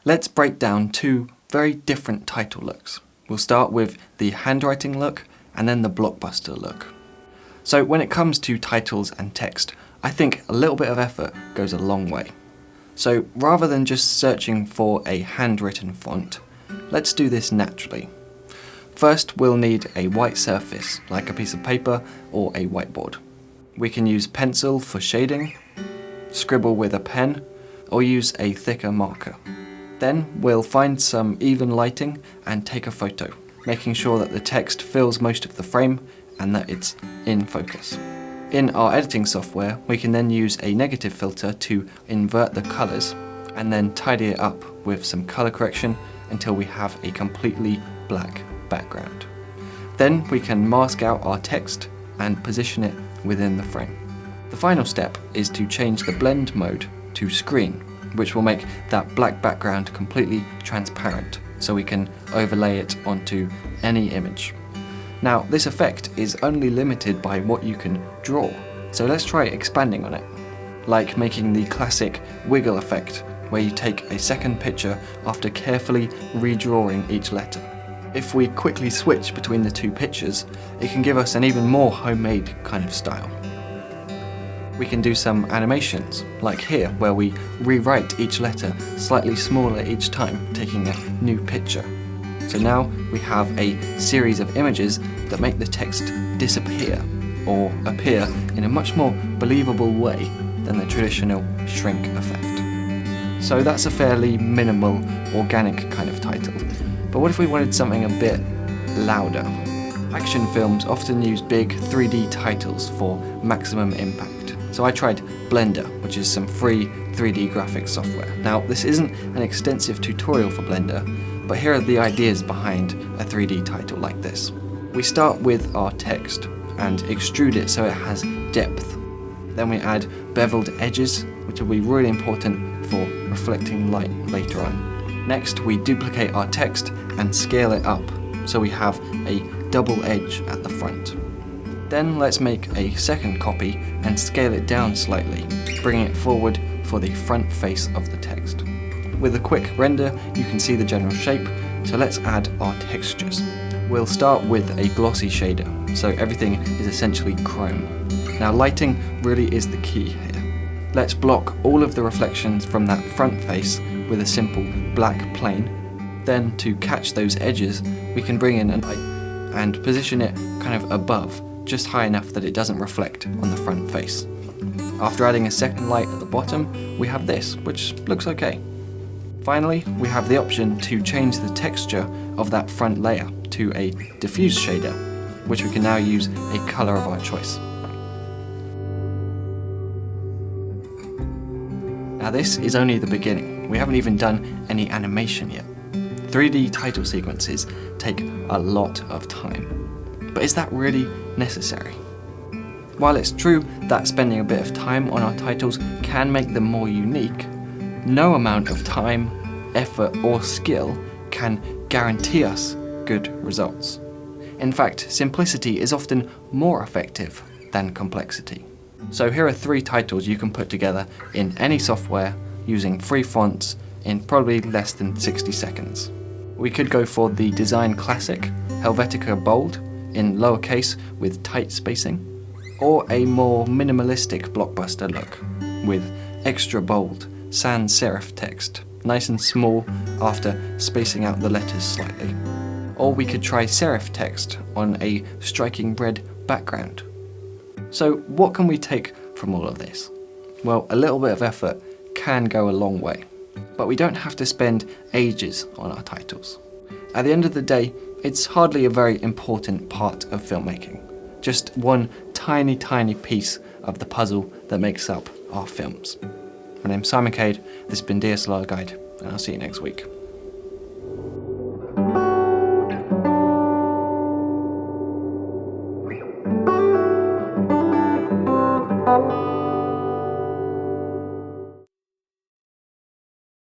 Let's break down two very different title looks. We'll start with the handwriting look and then the blockbuster look. So when it comes to titles and text, I think a little bit of effort goes a long way. So rather than just searching for a handwritten font, let's do this naturally. First, we'll need a white surface, like a piece of paper or a whiteboard. We can use pencil for shading, scribble with a pen, or use a thicker marker. Then we'll find some even lighting and take a photo, making sure that the text fills most of the frame and that it's in focus. In our editing software, we can then use a negative filter to invert the colours and then tidy it up with some colour correction until we have a completely black background. Then we can mask out our text and position it within the frame. The final step is to change the blend mode to screen, which will make that black background completely transparent so we can overlay it onto any image. Now, this effect is only limited by what you can draw, so let's try expanding on it, like making the classic wiggle effect where you take a second picture after carefully redrawing each letter. If we quickly switch between the two pictures, it can give us an even more homemade kind of style. We can do some animations, like here, where we rewrite each letter slightly smaller each time, taking a new picture. So now we have a series of images that make the text disappear, or appear in a much more believable way than the traditional shrink effect. So that's a fairly minimal, organic kind of title. But what if we wanted something a bit louder? Action films often use big 3D titles for maximum impact. So I tried Blender, which is some free 3D graphics software. Now, this isn't an extensive tutorial for Blender, but here are the ideas behind a 3D title like this. We start with our text and extrude it so it has depth. Then we add beveled edges, which will be really important for reflecting light later on. Next, we duplicate our text and scale it up so we have a double edge at the front. Then let's make a second copy and scale it down slightly, bringing it forward for the front face of the text. With a quick render, you can see the general shape, so let's add our textures. We'll start with a glossy shader, so everything is essentially chrome. Now, lighting really is the key here. Let's block all of the reflections from that front face with a simple black plane. Then, to catch those edges, we can bring in a light and position it kind of above, just high enough that it doesn't reflect on the front face. After adding a second light at the bottom, we have this, which looks okay. Finally, we have the option to change the texture of that front layer to a diffuse shader, which we can now use a colour of our choice. Now, this is only the beginning. We haven't even done any animation yet. 3D title sequences take a lot of time. But is that really necessary? While it's true that spending a bit of time on our titles can make them more unique, no amount of time, effort, or skill can guarantee us good results. In fact, simplicity is often more effective than complexity. So here are 3 titles you can put together in any software using free fonts in probably less than 60 seconds. We could go for the Design Classic, Helvetica Bold, in lowercase with tight spacing, or a more minimalistic blockbuster look with extra bold sans serif text, nice and small after spacing out the letters slightly. Or we could try serif text on a striking red background. So what can we take from all of this? Well, a little bit of effort can go a long way, but we don't have to spend ages on our titles. At the end of the day, it's hardly a very important part of filmmaking, just one tiny piece of the puzzle that makes up our films. My name's Simon Cade, this has been DSLR Guide, and I'll see you next week.